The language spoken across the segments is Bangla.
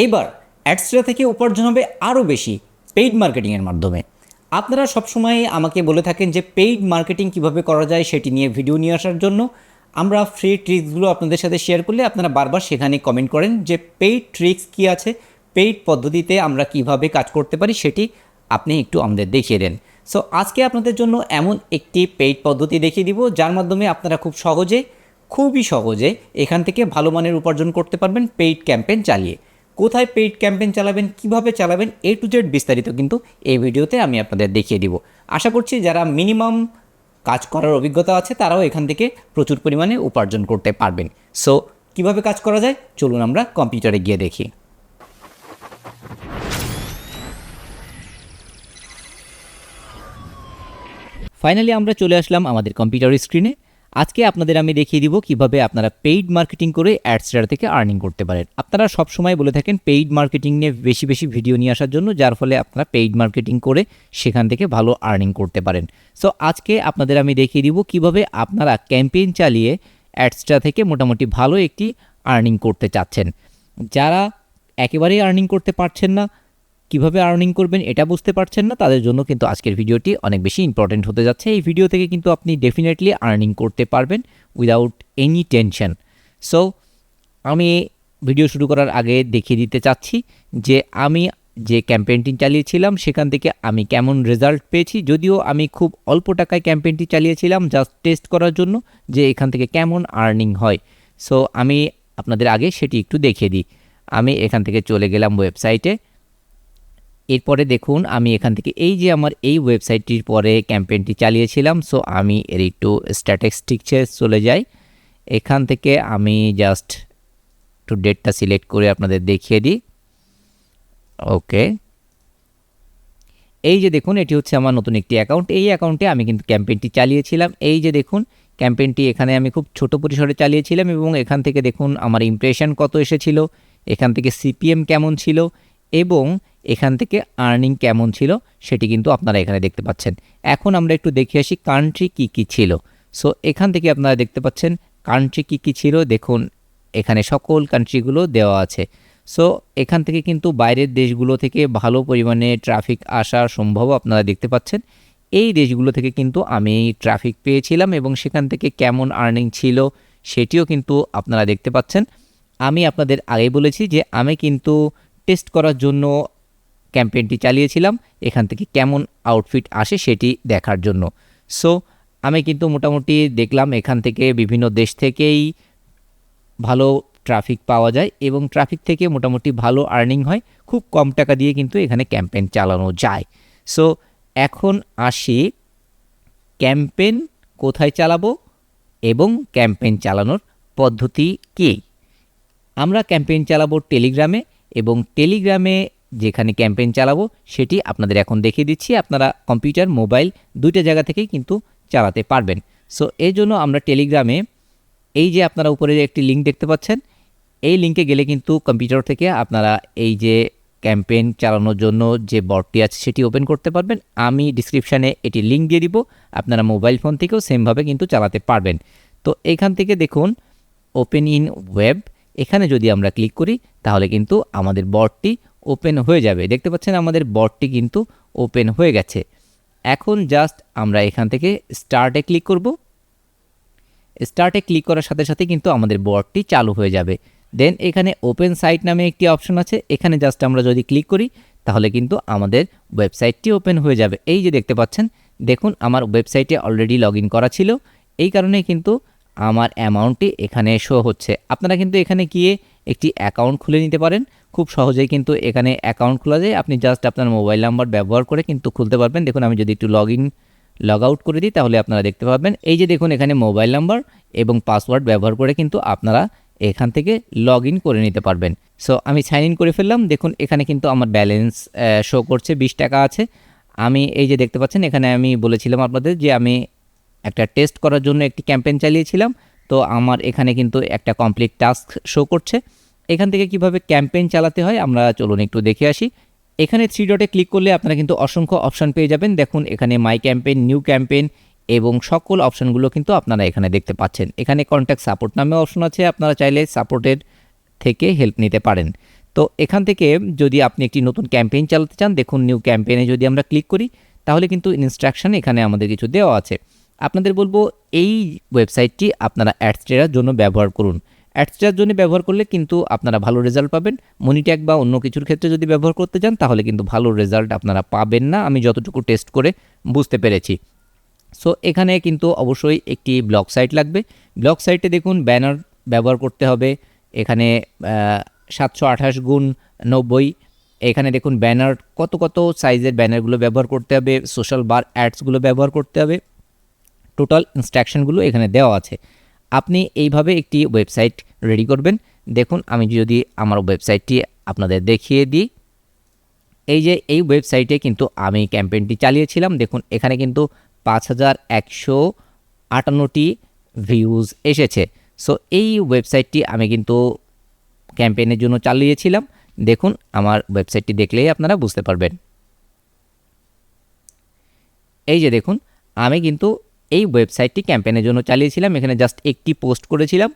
এবার অ্যাডস্ট্রা থেকে উপার্জন হবে আরও বেশি পেইড মার্কেটিংয়ের মাধ্যমে। আপনারা সবসময় আমাকে বলে থাকেন যে পেইড মার্কেটিং কিভাবে করা যায় সেটি নিয়ে ভিডিও নিয়ে আসার জন্য। আমরা ফ্রি ট্রিক্সগুলো আপনাদের সাথে শেয়ার করলে আপনারা বারবার সেখানে কমেন্ট করেন যে পেইড ট্রিক্স কী আছে, পেইড পদ্ধতিতে আমরা কিভাবে কাজ করতে পারি সেটি আপনি একটু আমাদের দেখিয়ে দেন। সো আজকে আপনাদের জন্য এমন একটি পেইড পদ্ধতি দেখিয়ে দিব যার মাধ্যমে আপনারা খুবই সহজে এখান থেকে ভালো মানের উপার্জন করতে পারবেন পেইড ক্যাম্পেইন চালিয়ে। কোথায় পেইড ক্যাম্পেইন চালাবেন, কিভাবে চালাবেন, A to Z বিস্তারিত কিন্তু এই ভিডিওতে আমি আপনাদের দেখিয়ে দিব। আশা করছি যারা মিনিমাম কাজ করার অভিজ্ঞতা আছে তারাও এখান থেকে প্রচুর পরিমাণে উপার্জন করতে পারবেন। সো কিভাবে কাজ করা যায় চলুন আমরা কম্পিউটারে গিয়ে দেখি। ফাইনালি আমরা চলে আসলাম আমাদের কম্পিউটার স্ক্রিনে। আজকে আপনাদের আমি দেখিয়ে দিব কিভাবে আপনারা পেইড মার্কেটিং করে অ্যাডস্টার থেকে আর্নিং করতে পারেন। আপনারা সবসময় বলে থাকেন পেইড মার্কেটিং নিয়ে বেশি ভিডিও নিয়ে আসার জন্য, যার ফলে আপনারা পেইড মার্কেটিং করে সেখান থেকে ভালো আর্নিং করতে পারেন। সো আজকে আপনাদের আমি দেখিয়ে দিব কিভাবে আপনারা ক্যাম্পেইন চালিয়ে অ্যাডস্টার থেকে মোটামুটি ভালো একটি আর্নিং করতে চাচ্ছেন। যারা একেবারেই আর্নিং করতে পারছেন না, কিভাবে আর্নিং করবেন এটা বুঝতে পারছেন না, তাদের জন্য কিন্তু আজকের ভিডিওটি অনেক বেশি ইম্পর্টেন্ট হতে যাচ্ছে। এই ভিডিও থেকে কিন্তু আপনি ডেফিনেটলি আর্নিং করতে পারবেন উইদাউট এনি টেনশন। সো আমি ভিডিও শুরু করার আগে দেখিয়ে দিতে চাচ্ছি যে আমি যে ক্যাম্পেইনটি চালিয়েছিলাম সেখান থেকে আমি কেমন রেজাল্ট পেয়েছি। যদিও আমি খুব অল্প টাকায় ক্যাম্পেইনটি চালিয়েছিলাম জাস্ট টেস্ট করার জন্য যে এখান থেকে কেমন আর্নিং হয়। সো আমি আপনাদের আগে সেটি একটু দেখিয়ে দিই। আমি এখান থেকে চলে গেলাম ওয়েবসাইটে। এরপরে দেখুন আমি এখান থেকে এই যে আমার এই ওয়েবসাইটটির পরে ক্যাম্পেইনটি চালিয়েছিলাম। সো আমি এর একটু স্ট্যাটিস্টিক্সে চলে যাই। এখান থেকে আমি জাস্ট একটু ডেটটা সিলেক্ট করে আপনাদের দেখিয়ে দিই। ওকে, এই যে দেখুন এটি হচ্ছে আমার নতুন একটি অ্যাকাউন্ট। এই অ্যাকাউন্টে আমি কিন্তু ক্যাম্পেইনটি চালিয়েছিলাম। এই যে দেখুন ক্যাম্পেইনটি এখানে আমি খুব ছোট পরিসরে চালিয়েছিলাম এবং এখান থেকে দেখুন আমার ইমপ্রেশন কত এসেছিল, এখান থেকে সিপিএম কেমন ছিল এবং এখান থেকে আর্নিং কেমন ছিল সেটি কিন্তু আপনারা এখানে দেখতে পাচ্ছেন। এখন আমরা একটু দেখে আসি কান্ট্রি কী ছিল। সো এখান থেকে আপনারা দেখতে পাচ্ছেন কান্ট্রি কী ছিল। দেখুন এখানে সকল কান্ট্রিগুলো দেওয়া আছে। সো এখান থেকে কিন্তু বাইরের দেশগুলো থেকে ভালো পরিমাণে ট্রাফিক আসার সম্ভব আপনারা দেখতে পাচ্ছেন। এই দেশগুলো থেকে কিন্তু আমি ট্রাফিক পেয়েছিলাম এবং সেখান থেকে কেমন আর্নিং ছিল সেটিও কিন্তু আপনারা দেখতে পাচ্ছেন। আমি আপনাদের আগে বলেছি যে আমি কিন্তু টেস্ট করার জন্য ক্যাম্পেইনটি চালিয়েছিলাম এখান থেকে কেমন আউটফিট আসে সেটি দেখার জন্য। সো আমি কিন্তু মোটামুটি দেখলাম এখান থেকে বিভিন্ন দেশ থেকেই ভালো ট্রাফিক পাওয়া যায় এবং ট্রাফিক থেকে মোটামুটি ভালো আর্নিং হয়। খুব কম টাকা দিয়ে কিন্তু এখানে ক্যাম্পেইন চালানো যায়। সো এখন আসি ক্যাম্পেইন কোথায় চালাবো এবং ক্যাম্পেইন চালানোর পদ্ধতি কী। আমরা ক্যাম্পেইন চালাবো টেলিগ্রামে এবং টেলিগ্রামে যেখানে ক্যাম্পেইন চালাবো সেটি আপনাদের এখন দেখিয়ে দিচ্ছি। আপনারা কম্পিউটার মোবাইল দুইটা জায়গা থেকেই কিন্তু চালাতে পারবেন। সো এই জন্য আমরা টেলিগ্রামে এই যে আপনারা উপরে একটি লিঙ্ক দেখতে পাচ্ছেন, এই লিঙ্কে গেলে কিন্তু কম্পিউটার থেকে আপনারা এই যে ক্যাম্পেইন চালানোর জন্য যে বটটি আছে সেটি ওপেন করতে পারবেন। আমি ডিসক্রিপশানে এটি লিঙ্ক দিয়ে দিব, আপনারা মোবাইল ফোন থেকেও সেমভাবে কিন্তু চালাতে পারবেন। তো এখান থেকে দেখুন ওপেন ইন ওয়েব, এখানে যদি আমরা ক্লিক করি তাহলে কিন্তু আমাদের বটটি ওপেন হয়ে যাবে। দেখতে পাচ্ছেন আমাদের বটটি কিন্তু ওপেন হয়ে গেছে। এখন জাস্ট আমরা এখান থেকে স্টার্টে ক্লিক করব। স্টার্টে ক্লিক করার সাথে সাথে কিন্তু আমাদের বটটি চালু হয়ে যাবে। দেন এখানে ওপেন সাইট নামে একটি অপশন আছে, এখানে জাস্ট আমরা যদি ক্লিক করি তাহলে কিন্তু আমাদের ওয়েবসাইটটি ওপেন হয়ে যাবে। এই যে দেখতে পাচ্ছেন, দেখুন আমার ওয়েবসাইটে অলরেডি লগ ইন করা ছিল, এই কারণে কিন্তু আমার অ্যামাউন্টটি এখানে শো হচ্ছে। আপনারা কিন্তু এখানে গিয়ে একটি অ্যাকাউন্ট খুলে নিতে পারেন। খুব সহজেই কিন্তু এখানে অ্যাকাউন্ট খোলা যায়। আপনি জাস্ট আপনার মোবাইল নাম্বার ব্যবহার করে কিন্তু খুলতে পারবেন। দেখুন আমি যদি একটু লগ আউট করে দিই তাহলে আপনারা দেখতে পাবেন এই যে দেখুন এখানে মোবাইল নাম্বার এবং পাসওয়ার্ড ব্যবহার করে কিন্তু আপনারা এখান থেকে লগ ইন করে নিতে পারবেন। সো আমি সাইন ইন করে ফেললাম। দেখুন এখানে কিন্তু আমার ব্যালেন্স শো করছে, 20 টাকা আছে। আমি এই যে দেখতে পাচ্ছেন এখানে আমি বলেছিলাম আপনাদের যে আমি একটা টেস্ট করার জন্য একটি ক্যাম্পেইন চালিয়েছিলাম। তো আমার এখানে কিন্তু একটা কমপ্লিট টাস্ক শো করছে। এখান থেকে কিভাবে ক্যাম্পেইন চালাতে হয় আমরা চলুন একটু দেখে আসি। এখানে 3 ডটে ক্লিক করলে আপনারা কিন্তু অসংখ্য অপশন পেয়ে যাবেন। দেখুন এখানে মাই ক্যাম্পেইন, নিউ ক্যাম্পেইন এবং সকল অপশনগুলো কিন্তু আপনারা এখানে দেখতে পাচ্ছেন। এখানে কন্ট্যাক্ট সাপোর্ট নামে অপশন আছে, আপনারা চাইলে সাপোর্টের থেকে হেল্প নিতে পারেন। তো এখান থেকে যদি আপনি একটি নতুন ক্যাম্পেইন চালাতে চান, দেখুন নিউ ক্যাম্পেইনে যদি আমরা ক্লিক করি তাহলে কিন্তু ইনস্ট্রাকশন এখানে আমাদের কিছু দেওয়া আছে। আপনাদের বলবো এই ওয়েবসাইটটি আপনারা অ্যাডস্টেরার জন্য ব্যবহার করুন। অ্যাডস্টেরার জন্য ব্যবহার করলে কিন্তু আপনারা ভালো রেজাল্ট পাবেন। মনিট্যাগ বা অন্য কিছুর ক্ষেত্রে যদি ব্যবহার করতে চান তাহলে কিন্তু ভালো রেজাল্ট আপনারা পাবেন না, আমি যতটুকু টেস্ট করে বুঝতে পেরেছি। সো এখানে কিন্তু অবশ্যই একটি ব্লগ সাইট লাগবে। ব্লগ সাইটে দেখুন ব্যানার ব্যবহার করতে হবে। এখানে 728x90। এখানে দেখুন ব্যানার কত কত সাইজের ব্যানারগুলো ব্যবহার করতে হবে, সোশ্যাল বার অ্যাডসগুলো ব্যবহার করতে হবে, টোটাল ইনস্ট্রাকশনগুলো এখানে দেওয়া আছে। আপনি এইভাবে একটি ওয়েবসাইট রেডি করবেন। দেখুন আমি যদি আমার ওয়েবসাইটটি আপনাদের দেখিয়ে দিই, এই যে এই ওয়েবসাইটে কিন্তু আমি ক্যাম্পেইনটি চালিয়েছিলাম। দেখুন এখানে কিন্তু 5158টি ভিউজ এসেছে। সো এই ওয়েবসাইটটি আমি কিন্তু ক্যাম্পেইনের জন্য চালিয়েছিলাম। দেখুন আমার ওয়েবসাইটটি দেখলেই আপনারা বুঝতে পারবেন। এই যে দেখুন আমি কিন্তু এই ওয়েবসাইটটি ক্যাম্পেইনের জন্য চালিয়েছিলাম। এখানে জাস্ট একটি পোস্ট করেছিলাম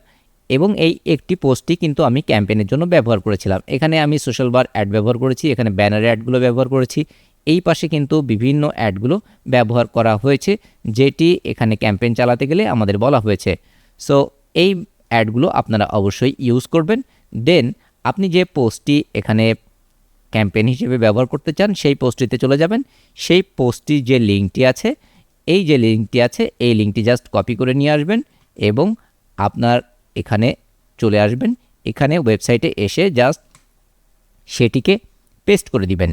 এবং এই একটি পোস্টটি কিন্তু আমি ক্যাম্পেইনের জন্য ব্যবহার করেছিলাম। এখানে আমি সোশ্যাল বার অ্যাড ব্যবহার করেছি, এখানে ব্যানার অ্যাডগুলো ব্যবহার করেছি, এই পাশে কিন্তু বিভিন্ন অ্যাডগুলো ব্যবহার করা হয়েছে যেটি এখানে ক্যাম্পেইন চালাতে গেলে আমাদের বলা হয়েছে। সো এই অ্যাডগুলো আপনারা অবশ্যই ইউজ করবেন। দেন আপনি যে পোস্টটি এখানে ক্যাম্পেইন হিসেবে ব্যবহার করতে চান সেই পোস্টটিতে চলে যাবেন। সেই পোস্টটির যে লিঙ্কটি আছে, এই যে লিঙ্কটি আছে এই লিঙ্কটি জাস্ট কপি করে নিয়ে আসবেন এবং আপনার এখানে চলে আসবেন। এখানে ওয়েবসাইটে এসে জাস্ট সেটিকে পেস্ট করে দিবেন।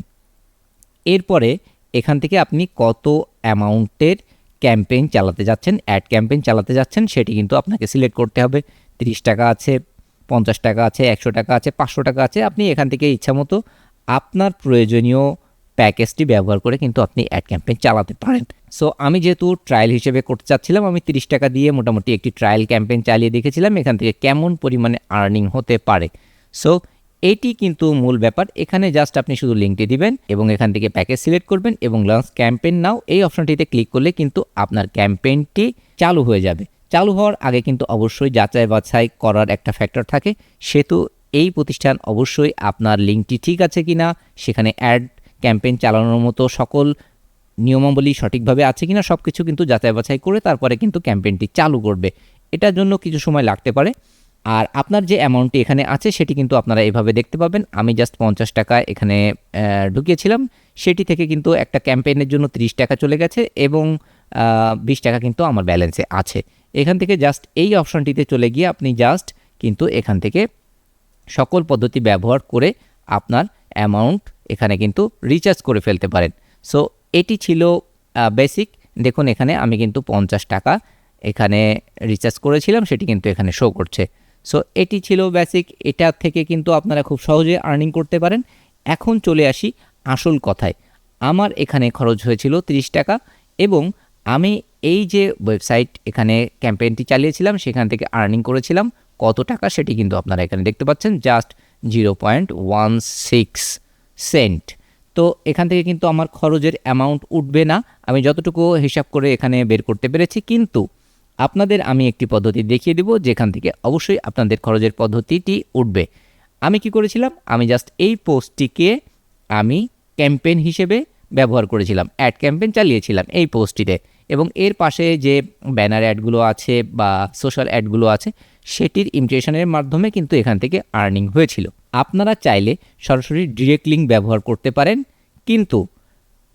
এরপরে এখান থেকে আপনি কত অ্যামাউন্টের ক্যাম্পেইন চালাতে যাচ্ছেন, অ্যাড ক্যাম্পেইন চালাতে যাচ্ছেন সেটি কিন্তু আপনাকে সিলেক্ট করতে হবে। 30 টাকা আছে, 50 টাকা আছে, 100 টাকা আছে, 500 টাকা আছে। আপনি এখান থেকে ইচ্ছামতো আপনার প্রয়োজনীয় প্যাকেজটি ব্যবহার করে কিন্তু আপনি অ্যাড ক্যাম্পেইন চালাতে পারেন। সো আমি যেহেতু ট্রায়াল হিসেবে করতে চাচ্ছিলাম, আমি 30 টাকা দিয়ে মোটামুটি একটি ট্রায়াল ক্যাম্পেইন চালিয়ে দেখেছিলাম এখান থেকে কেমন পরিমাণে আর্নিং হতে পারে। সো এটি কিন্তু মূল ব্যাপার। এখানে জাস্ট আপনি শুধু লিঙ্কটি দিবেন এবং এখান থেকে প্যাকেজ সিলেক্ট করবেন এবং লঞ্চ ক্যাম্পেইন নাও এই অপশনটিতে ক্লিক করলে কিন্তু আপনার ক্যাম্পেইনটি চালু হয়ে যাবে। চালু হওয়ার আগে কিন্তু অবশ্যই যাচাই বাছাই করার একটা ফ্যাক্টর থাকে, সেহেতু এই প্রতিষ্ঠান অবশ্যই আপনার লিঙ্কটি ঠিক আছে কিনা, সেখানে অ্যাড ক্যাম্পেইন চালানোর মতো সকল নিয়মাবলী সঠিকভাবে আছে কিনা সব কিছু কিন্তু যাচাই বাছাই করে তারপরে কিন্তু ক্যাম্পেইনটি চালু করবে। এটার জন্য কিছু সময় লাগতে পারে। আর আপনার যে অ্যামাউন্টটি এখানে আছে সেটি কিন্তু আপনারা এভাবে দেখতে পাবেন। আমি জাস্ট 50 টাকা এখানে ঢুকিয়েছিলাম, সেটি থেকে কিন্তু একটা ক্যাম্পেইনের জন্য 30 টাকা চলে গেছে এবং 20 টাকা কিন্তু আমার ব্যালেন্সে আছে। এখান থেকে জাস্ট এই অপশনটিতে চলে গিয়ে আপনি জাস্ট কিন্তু এখান থেকে সকল পদ্ধতি ব্যবহার করে আপনার অ্যামাউন্ট এখানে কিন্তু রিচার্জ করে ফেলতে পারেন। সো এটি ছিল বেসিক। দেখুন এখানে আমি কিন্তু 50 টাকা এখানে রিচার্জ করেছিলাম, সেটি কিন্তু এখানে শো করছে। সো এটি ছিল বেসিক। এটা থেকে কিন্তু আপনারা খুব সহজে আর্নিং করতে পারেন। এখন চলে আসি আসল কথায়। আমার এখানে খরচ হয়েছিল 30 টাকা এবং আমি এই যে ওয়েবসাইট এখানে ক্যাম্পেইনটি চালিয়েছিলাম সেখান থেকে আর্নিং করেছিলাম কত টাকা সেটি কিন্তু আপনারা এখানে দেখতে পাচ্ছেন, জাস্ট 0.16 সেন্ট। তো এখান থেকে কিন্তু আমার খরচের অ্যামাউন্ট উঠবে না, আমি যতটুকু হিসাব করে এখানে বের করতে পেরেছি। কিন্তু আপনাদের আমি একটি পদ্ধতি দেখিয়ে দেব যেখান থেকে অবশ্যই আপনাদের খরচের পদ্ধতিটি উঠবে। আমি কি করেছিলাম, আমি জাস্ট এই পোস্টটিকে আমি ক্যাম্পেইন হিসেবে ব্যবহার করেছিলাম, অ্যাড ক্যাম্পেইন চালিয়েছিলাম এই পোস্টটিতে এবং এর পাশে যে ব্যানার অ্যাডগুলো আছে বা সোশ্যাল অ্যাডগুলো আছে সেটির ইমপ্রেশনের মাধ্যমে কিন্তু এখান থেকে আর্নিং হয়েছিল। আপনারা চাইলে সরাসরি ডিরেক্ট লিঙ্ক ব্যবহার করতে পারেন, কিন্তু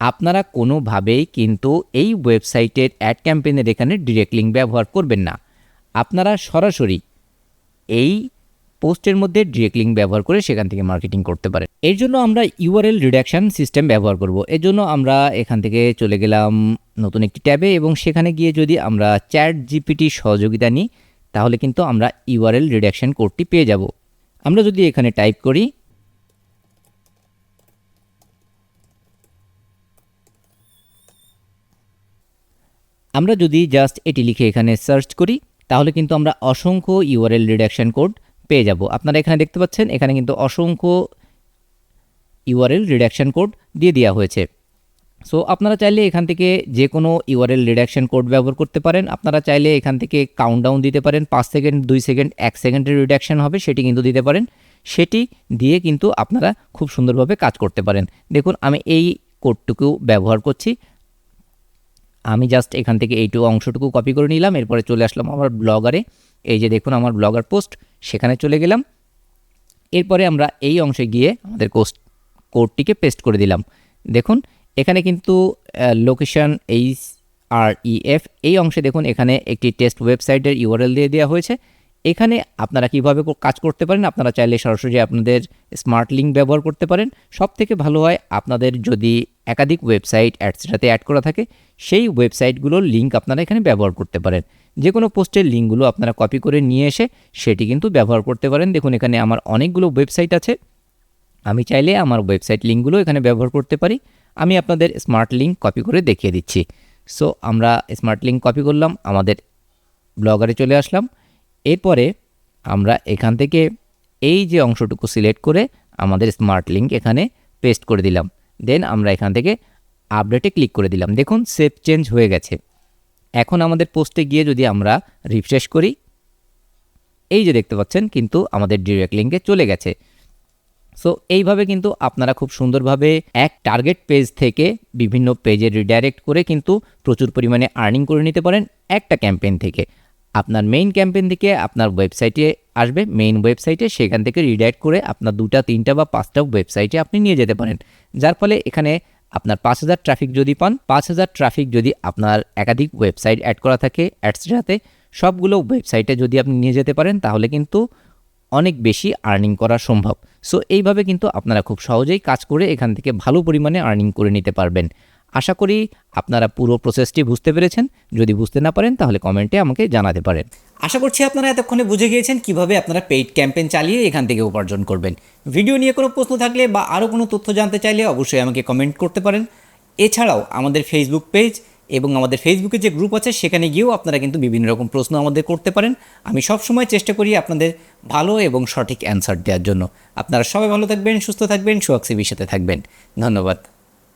আপনারা কোনোভাবেই কিন্তু এই ওয়েবসাইটের অ্যাড ক্যাম্পেইনের এখানে ডিরেক্ট লিঙ্ক ব্যবহার করবেন না। আপনারা সরাসরি এই পোস্টের মধ্যে ডিরেক্ট লিঙ্ক ব্যবহার করে সেখান থেকে মার্কেটিং করতে পারেন। এর জন্য আমরা ইউআরএল রিডাকশন সিস্টেম ব্যবহার করব। এর জন্য আমরা এখান থেকে চলে গেলাম নতুন একটি ট্যাবে এবং সেখানে গিয়ে যদি আমরা চ্যাট জিপিটি সহযোগিতা নিই তাহলে কিন্তু আমরা ইউআরএল রিডাকশন কোডটি পেয়ে যাব। আমরা যদি এখানে টাইপ করি আমরা যদি জাস্ট এটি লিখে এখানে সার্চ করি তাহলে কিন্তু আমরা অসংখ্য ইউআরএল রিডাকশন কোড পেয়ে যাব। আপনারা এখানে দেখতে পাচ্ছেন এখানে কিন্তু অসংখ্য ইউআরএল রিডাকশন কোড দিয়ে দেওয়া হয়েছে। সো আপনারা চাইলে এখান থেকে যে কোনো ইউআরএল রিডাকশন কোড ব্যবহার করতে পারেন। আপনারা চাইলে এখান থেকে কাউন্টডাউন দিতে পারেন, 5 সেকেন্ড, 2 সেকেন্ড, 1 সেকেন্ডের রিডাকশন হবে সেটি কিন্তু দিতে পারেন। সেটি দিয়ে কিন্তু আপনারা খুব সুন্দরভাবে কাজ করতে পারেন। দেখুন আমি এই কোডটুকু ব্যবহার করছি। আমি জাস্ট এখান থেকে এইটুকু অংশটুকু কপি করে নিলাম, এরপরে চলে আসলাম আমার ব্লগারে। এই যে দেখুন আমার ব্লগার পোস্ট, সেখানে চলে গেলাম। এরপরে আমরা এই অংশে গিয়ে আমাদের কোডটিকে পেস্ট করে দিলাম। দেখুন এখানে কিন্তু লোকেশন HREF এই অংশে দেখুন এখানে একটি টেস্ট ওয়েবসাইটের ইউআরএল দিয়ে দেওয়া হয়েছে। এখানে আপনারা কিভাবে কাজ করতে পারেন, আপনারা চাইলে সরাসরি আপনাদের স্মার্ট লিঙ্ক ব্যবহার করতে পারেন। সবথেকে ভালো হয় আপনাদের যদি একাধিক ওয়েবসাইট অ্যাডসেটাতে অ্যাড করা থাকে, সেই ওয়েবসাইটগুলোর লিঙ্ক আপনারা এখানে ব্যবহার করতে পারেন। যে কোনো পোস্টের লিঙ্কগুলো আপনারা কপি করে নিয়ে এসে সেটি কিন্তু ব্যবহার করতে পারেন। দেখুন এখানে আমার অনেকগুলো ওয়েবসাইট আছে, আমি চাইলে আমার ওয়েবসাইট লিঙ্কগুলো এখানে ব্যবহার করতে পারি। আমি আপনাদের স্মার্ট লিঙ্ক কপি করে দেখিয়ে দিচ্ছি। সো আমরা স্মার্ট লিঙ্ক কপি করলাম, আমাদের ব্লগারে চলে আসলাম। এরপরে আমরা এখান থেকে এই যে অংশটুকু সিলেক্ট করে আমাদের স্মার্ট লিঙ্ক এখানে পেস্ট করে দিলাম। দেন আমরা এখান থেকে আপডেটে ক্লিক করে দিলাম। দেখুন সেভ চেঞ্জ হয়ে গেছে। এখন আমাদের পোস্টে গিয়ে যদি আমরা রিফ্রেশ করি, এই যে দেখতে পাচ্ছেন কিন্তু আমাদের ডিরেক্ট লিঙ্কে চলে গেছে। সো এইভাবে কিন্তু আপনারা খুব সুন্দরভাবে এক টার্গেট পেজ থেকে বিভিন্ন পেজে রিডাইরেক্ট করে কিন্তু প্রচুর পরিমাণে আর্নিং করে নিতে পারেন একটা ক্যাম্পেইন থেকে। আপনার মেইন ক্যাম্পেইন থেকে আপনার ওয়েবসাইটে আসবে, মেইন ওয়েবসাইটে, সেখান থেকে রিডাইরেক্ট করে আপনার 2টা 3টা বা 5টা ওয়েবসাইটে আপনি নিয়ে যেতে পারেন। যার ফলে এখানে আপনার 5000 ট্রাফিক যদি পান, 5000 ট্রাফিক যদি আপনার একাধিক ওয়েবসাইট অ্যাড করা থাকে অ্যাডসেটাতে, সবগুলো ওয়েবসাইটে যদি আপনি নিয়ে যেতে পারেন তাহলে কিন্তু অনেক বেশি আর্নিং করা সম্ভব। সো এইভাবে কিন্তু আপনারা খুব সহজেই কাজ করে এখান থেকে ভালো পরিমাণে আর্নিং করে নিতে পারবেন। আশা করি আপনারা পুরো প্রসেসটি বুঝতে পেরেছেন। যদি বুঝতে না পারেন তাহলে কমেন্টে আমাকে জানাতে পারেন। আশা করছি আপনারা এতক্ষণে বুঝে গিয়েছেন কিভাবে আপনারা পেইড ক্যাম্পেইন চালিয়ে এখান থেকে উপার্জন করবেন। ভিডিও নিয়ে কোনো প্রশ্ন থাকলে বা আরও কোনো তথ্য জানতে চাইলে অবশ্যই আমাকে কমেন্ট করতে পারেন। এছাড়াও আমাদের ফেসবুক পেজ এবং আমাদের ফেসবুকে যে গ্রুপ আছে সেখানে গিয়েও আপনারা কিন্তু বিভিন্ন রকম প্রশ্ন আমাদের করতে পারেন। আমি সবসময় চেষ্টা করি আপনাদের ভালো এবং সঠিক অ্যান্সার দেওয়ার জন্য। আপনারা সবাই ভালো থাকবেন, সুস্থ থাকবেন, সোহাগ সিবির সাথে থাকবেন। ধন্যবাদ।